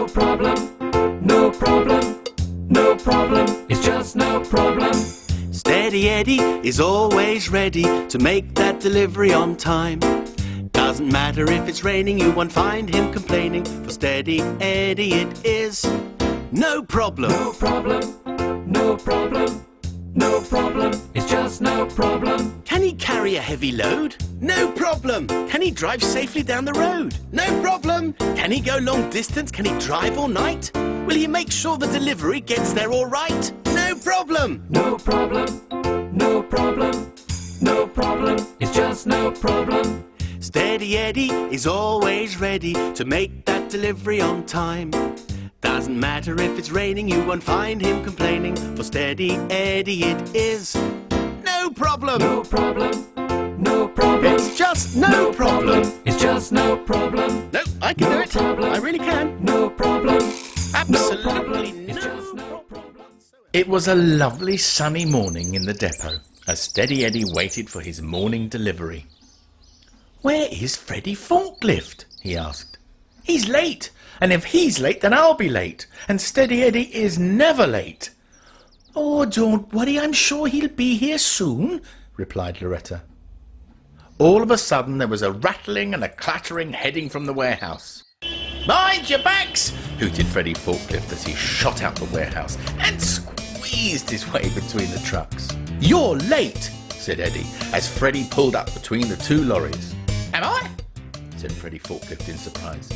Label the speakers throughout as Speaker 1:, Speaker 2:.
Speaker 1: problem, no problem, no problem, it's just no problem.
Speaker 2: Steady Eddie is always ready to make that delivery on time. Doesn't matter if it's raining, you won't find him complaining. For Steady Eddie it is no problem.
Speaker 1: No problem, no problem, no problem, it's just no problem.
Speaker 2: Can he carry a heavy load? No problem. Can he drive safely down the road? No problem. Can he go long distance? Can he drive all night? Will he make sure the delivery gets there all right? No problem.
Speaker 1: No problem, no problem, no problem, it's just no problem.
Speaker 2: Steady Eddie is always ready to make that delivery on time. Doesn't matter if it's raining, you won't find him complaining. For Steady Eddie it is no problem.
Speaker 1: No problem, no problem,
Speaker 2: It's just no problem.
Speaker 1: it's just no problem.
Speaker 2: No, I can do it.
Speaker 1: problem.
Speaker 2: I really can.
Speaker 1: No problem,
Speaker 2: Absolutely
Speaker 1: it's
Speaker 2: no
Speaker 1: just no
Speaker 2: problem.
Speaker 1: problem.
Speaker 3: It was a lovely sunny morning in the depot as Steady Eddie waited for his morning delivery. "Where is Freddie Forklift?" he asked. "He's late, and if he's late then I'll be late, and Steady Eddie is never late." "Oh, don't worry, I'm sure he'll be here soon," replied Loretta. All of a sudden there was a rattling and a clattering heading from the warehouse. "Mind your backs!" hooted Freddie Forklift as he shot out the warehouse and squeezed his way between the trucks. "You're late," said Eddie as Freddie pulled up between the two lorries. "Am I?" said Freddie Forklift in surprise.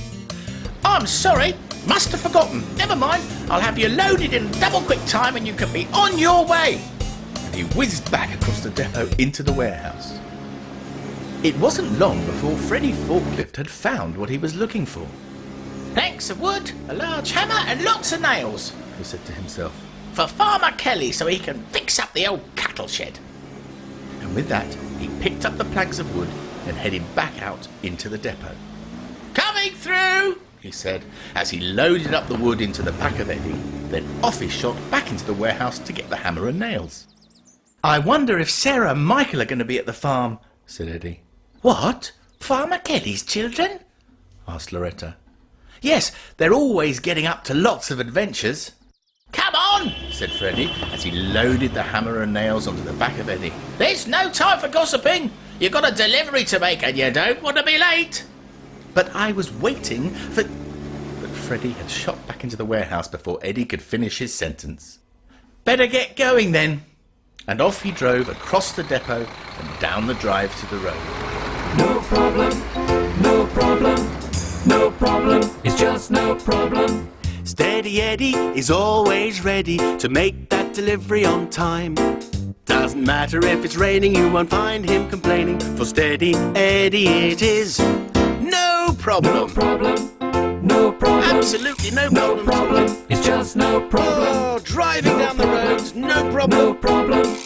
Speaker 3: "I'm sorry, must have forgotten. Never mind, I'll have you loaded in double quick time and you can be on your way." And he whizzed back across the depot into the warehouse. It wasn't long before Freddie Forklift had found what he was looking for. "Planks of wood, a large hammer and lots of nails," he said to himself, "for Farmer Kelly so he can fix up the old cattle shed." And with that, he picked up the planks of wood and headed back out into the depot. "Coming through," he said, as he loaded up the wood into the back of Eddie. Then off he shot back into the warehouse to get the hammer and nails. "I wonder if Sarah and Michael are going to be at the farm," said Eddie. "What? Farmer Kelly's children?" asked Loretta. "Yes, they're always getting up to lots of adventures." "Come on," said Freddie, as he loaded the hammer and nails onto the back of Eddie. "There's no time for gossiping. You've got a delivery to make and you don't want to be late." "But I was waiting for—" But Freddie had shot back into the warehouse before Eddie could finish his sentence. "Better get going then." And off he drove across the depot and down the drive to the road.
Speaker 1: No problem, no problem, no problem, it's just no problem.
Speaker 2: Steady Eddie is always ready to make that delivery on time. Doesn't matter if it's raining, you won't find him complaining. For Steady Eddie it is no
Speaker 1: No
Speaker 2: problem.
Speaker 1: problem, no problem,
Speaker 2: Absolutely no
Speaker 1: no
Speaker 2: problem.
Speaker 1: problem, it's just no problem.
Speaker 2: Oh, driving down the roads, no problem.
Speaker 1: No problem,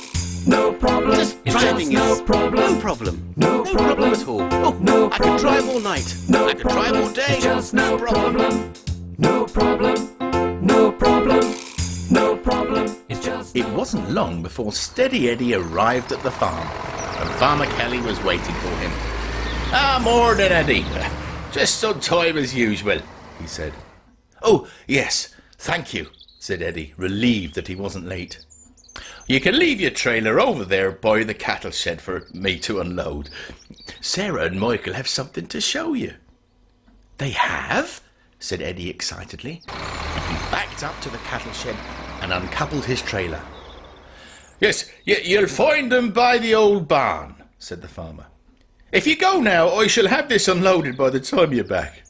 Speaker 1: no problem,
Speaker 2: Just
Speaker 1: it's
Speaker 2: driving
Speaker 1: just no
Speaker 2: is
Speaker 1: problem.
Speaker 2: no problem.
Speaker 1: No
Speaker 2: No problem
Speaker 1: problem.
Speaker 2: at all. Oh,
Speaker 1: No
Speaker 2: I could
Speaker 1: problem.
Speaker 2: drive all night.
Speaker 1: No
Speaker 2: I could drive all day.
Speaker 1: It's just no problem. No problem, no problem, no problem, it's just
Speaker 3: It wasn't long before Steady Eddie arrived at the farm, and Farmer Kelly was waiting for him. Morning, Eddie. Just on time as usual," he said. "Oh, yes, thank you," said Eddie, relieved that he wasn't late. "You can leave your trailer over there by the cattle shed for me to unload. Sarah and Michael have something to show you." "They have?" said Eddie excitedly. He backed up to the cattle shed and uncoupled his trailer. "Yes, you'll find them by the old barn," said the farmer. "If you go now, I shall have this unloaded by the time you're back."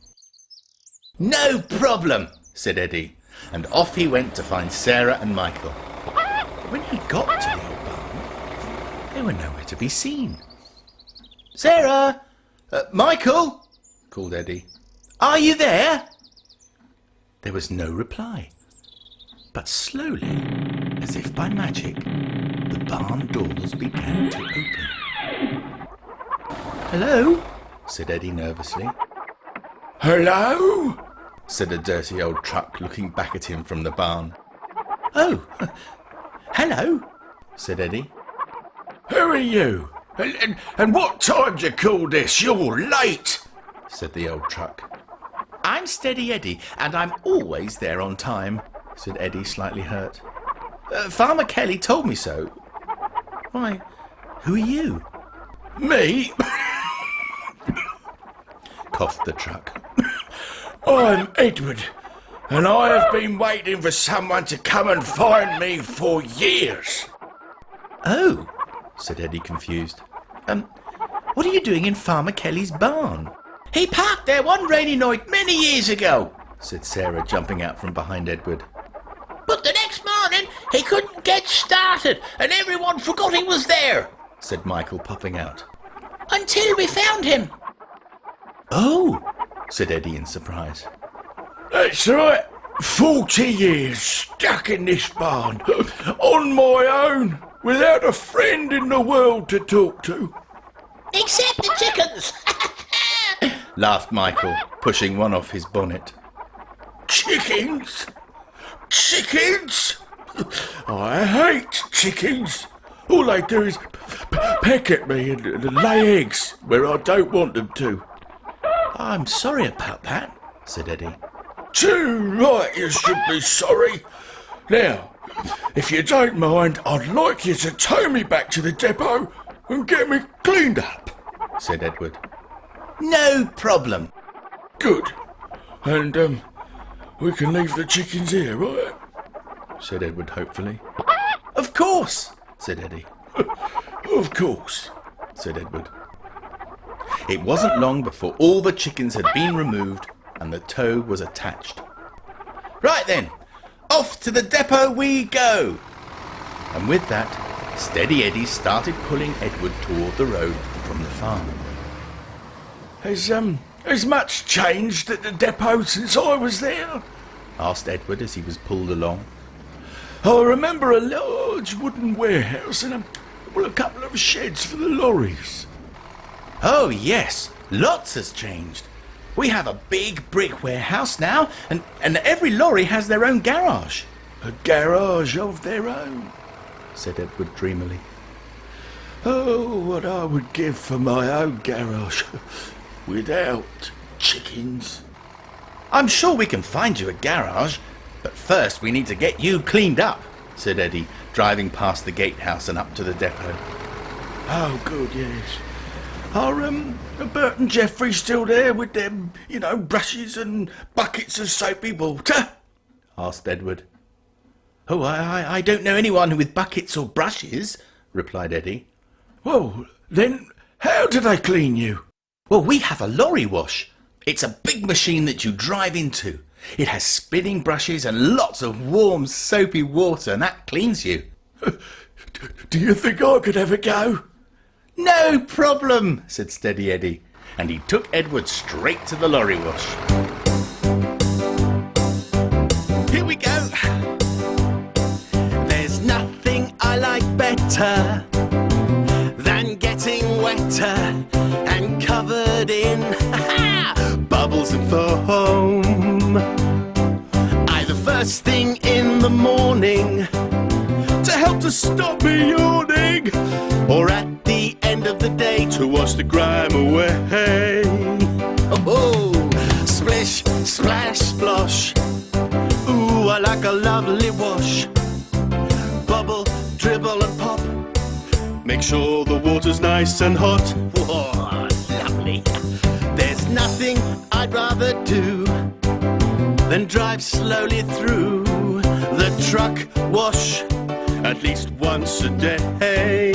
Speaker 3: "No problem," said Eddie, and off he went to find Sarah and Michael. But when he got to the old barn, they were nowhere to be seen. "Sarah! Michael!" called Eddie. "Are you there?" There was no reply. But slowly, as if by magic, the barn doors began to open. "Hello?" said Eddie nervously. "Hello?" said a dirty old truck, looking back at him from the barn. "Oh, hello," said Eddie. "Who are you? And what time do you call this? You're late," said the old truck. I'm Steady Eddie, and I'm always there on time, said Eddie, slightly hurt. Farmer Kelly told me so. Why, who are you?
Speaker 4: Me?
Speaker 3: Coughed the truck.
Speaker 4: I'm Edward, and I have been waiting for someone to come and find me for years.
Speaker 3: Oh, said Eddie, confused. What are you doing in Farmer Kelly's barn?
Speaker 4: He parked there one rainy night many years ago,
Speaker 3: Said Sarah, jumping out from behind Edward.
Speaker 4: but the next morning he couldn't get started and everyone forgot he was there,
Speaker 3: Said Michael, popping out.
Speaker 4: until we found him.
Speaker 3: Oh, said Eddie in surprise.
Speaker 4: That's right. 40 years stuck in this barn, on my own, without a friend in the world to talk to. Except the chickens.
Speaker 3: Laughed Michael, pushing one off his bonnet.
Speaker 4: Chickens? Chickens? I hate chickens. All they do is peck at me and lay eggs where I don't want them to.
Speaker 3: I'm sorry about that, said Eddie.
Speaker 4: Too right you should be sorry. Now, if you don't mind, I'd like you to tow me back to the depot and get me cleaned up.
Speaker 3: Said Edward. No problem.
Speaker 4: Good. And, we can leave the chickens here, right?
Speaker 3: Said Edward hopefully. Of course, said Eddie.
Speaker 4: Of course.
Speaker 3: Said Edward. It wasn't long before all the chickens had been removed and the tow was attached. Right then, off to the depot we go! And with that, Steady Eddie started pulling Edward toward the road from the farm.
Speaker 4: Has much changed at the depot since I was there?
Speaker 3: Asked Edward as he was pulled along.
Speaker 4: I remember a large wooden warehouse and a couple of sheds for the lorries.
Speaker 3: Oh yes, lots has changed. We have a big brick warehouse now, and every lorry has their own garage.
Speaker 4: A garage of their own,
Speaker 3: Said Edward dreamily.
Speaker 4: Oh, what I would give for my own garage without chickens.
Speaker 3: I'm sure we can find you a garage, but first we need to get you cleaned up, said Eddie, driving past the gatehouse and up to the depot.
Speaker 4: Oh, good, yes. Are Bert and Geoffrey still there with them, brushes and buckets of soapy water?
Speaker 3: Asked Edward. Oh, I don't know anyone with buckets or brushes, replied Eddie.
Speaker 4: Well, then, how do they clean you?
Speaker 3: Well, we have a lorry wash. It's a big machine that you drive into. It has spinning brushes and lots of warm, soapy water, and that cleans you.
Speaker 4: Do you think I could have a go?
Speaker 3: No problem, said Steady Eddie, and he took Edward straight to the lorry wash. Here we go. There's nothing I like better than getting wetter and covered in bubbles and foam. Either first thing in the morning to help to stop me yawning, or at the end of the day to wash the grime away. Oh, splish, splash, splosh. Ooh, I like a lovely wash. Bubble, dribble and pop. Make sure the water's nice and hot. Whoa, lovely. There's nothing I'd rather do than drive slowly through the truck wash at least once a day.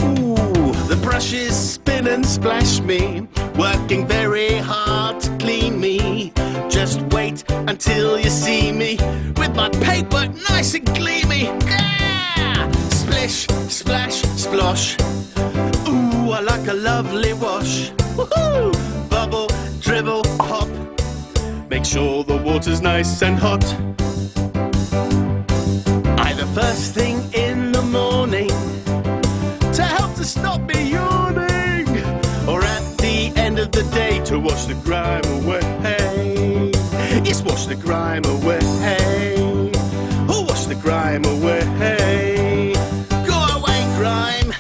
Speaker 3: Ooh, the brushes spin and splash me, working very hard to clean me. Just wait until you see me with my paintwork nice and gleamy. Yeah! Splish, splash, splosh. Ooh, I like a lovely wash. Woohoo! Bubble, dribble, pop. Make sure the water's nice and hot. Either first thing in the morning to help to stop me yawning, or at the end of the day to wash the grime away. Yes, wash the grime away. Oh, wash the grime away. Go away, grime.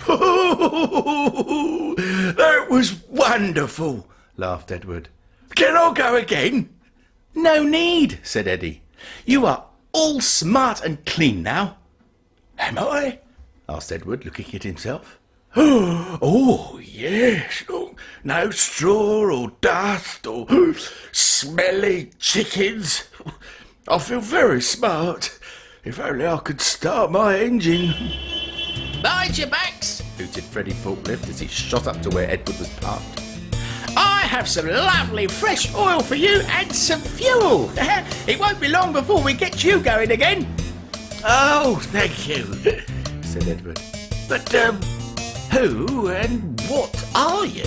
Speaker 4: That was wonderful,
Speaker 3: Laughed Edward.
Speaker 4: Can I go again?
Speaker 3: No need, said Eddie. You are all smart and clean now.
Speaker 4: Am I?
Speaker 3: Asked Edward, looking at himself.
Speaker 4: Oh, yes. Oh, no straw or dust or smelly chickens. I feel very smart. If only I could start my engine.
Speaker 3: Mind your backs, hooted Freddie Forklift as he shot up to where Edward was parked. I have some lovely fresh oil for you and some fuel. It won't be long before we get you going again.
Speaker 4: Oh, thank you.
Speaker 3: Said Edward.
Speaker 4: But, who and what are you?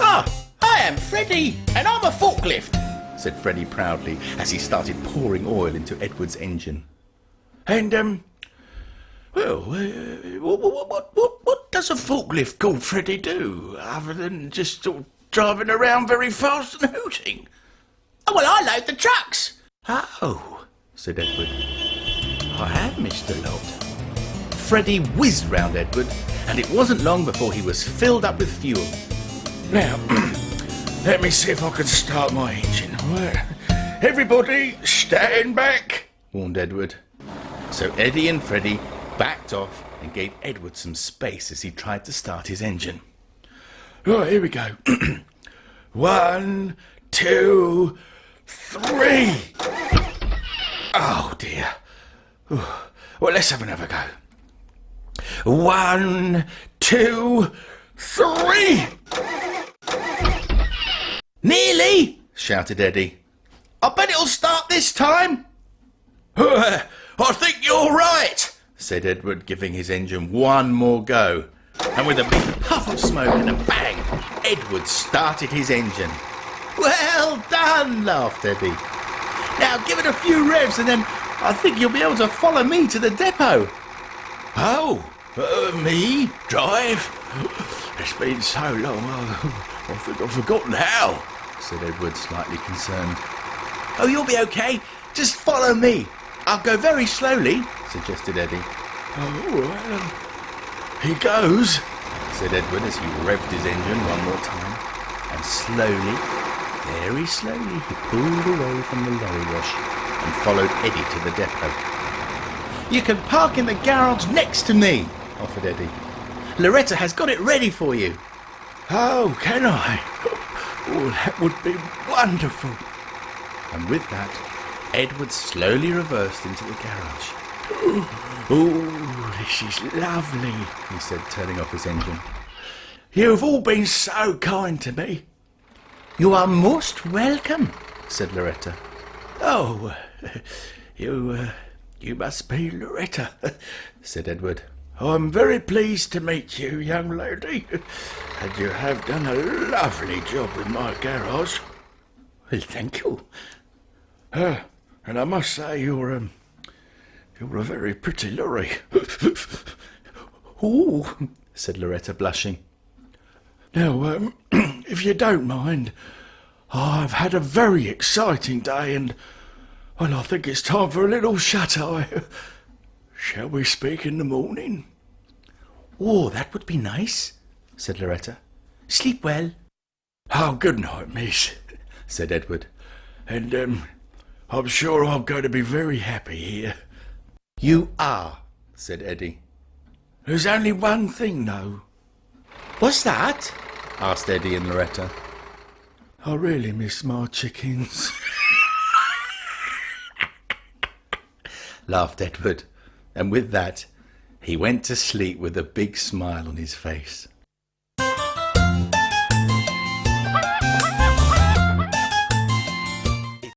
Speaker 3: Ah, I am Freddie, and I'm a forklift, said Freddie proudly as he started pouring oil into Edward's engine.
Speaker 4: And, well, what does a forklift called Freddie do, other than just sort of driving around very fast and hooting?
Speaker 3: Oh, well, I load the trucks.
Speaker 4: Oh,
Speaker 3: Said Edward.
Speaker 4: I have missed a lot.
Speaker 3: Freddie whizzed round Edward, and it wasn't long before he was filled up with fuel.
Speaker 4: Now, let me see if I can start my engine. Right. Everybody, stand back.
Speaker 3: Warned Edward. So Eddie and Freddie backed off and gave Edward some space as he tried to start his engine.
Speaker 4: Right, here we go. 1, 2, 3. Oh, dear. Well, let's have another go. 1, 2, 3.
Speaker 3: Nearly, shouted Eddie. I bet it'll start this time,
Speaker 4: I think you're right.
Speaker 3: said Edward, giving his engine one more go. And with a big puff of smoke and a bang, Edward started his engine. Well done, laughed Eddie. Now give it a few revs and then I think you'll be able to follow me to the depot.
Speaker 4: Oh, me? Drive? It's been so long, I think I've forgotten how,
Speaker 3: said Edward, slightly concerned. Oh, you'll be okay. Just follow me. I'll go very slowly, suggested Eddie.
Speaker 4: Oh, all right, here goes,
Speaker 3: said Edward as he revved his engine one more time. And slowly, very slowly, he pulled away from the lorry wash and followed Eddie to the depot. You can park in the garage next to me, offered Eddie. Loretta has got it ready for you.
Speaker 4: Oh, can I? Oh, that would be wonderful.
Speaker 3: And with that, Edward slowly reversed into the garage.
Speaker 4: Oh, this is lovely,
Speaker 3: he said, turning off his engine.
Speaker 4: You've all been so kind to me.
Speaker 3: You are most welcome, said Loretta.
Speaker 4: Oh, you must be Loretta,
Speaker 3: said Edward.
Speaker 4: I'm very pleased to meet you, young lady, and you have done a lovely job with my garage.
Speaker 3: Well, thank you.
Speaker 4: And I must say you're a very pretty lorry.
Speaker 3: Oh, said Loretta, blushing.
Speaker 4: Now, if you don't mind, I've had a very exciting day and, well, I think it's time for a little shut-eye. Shall we speak in the morning?
Speaker 3: Oh, that would be nice, said Loretta. Sleep well.
Speaker 4: Oh, good night, miss,
Speaker 3: said Edward.
Speaker 4: And, I'm sure I'm going to be very happy here.
Speaker 3: You are, said Eddie.
Speaker 4: There's only one thing, though.
Speaker 3: What's that? Asked Eddie and Loretta.
Speaker 4: I really miss my chickens.
Speaker 3: Laughed Edward, and with that, he went to sleep with a big smile on his face.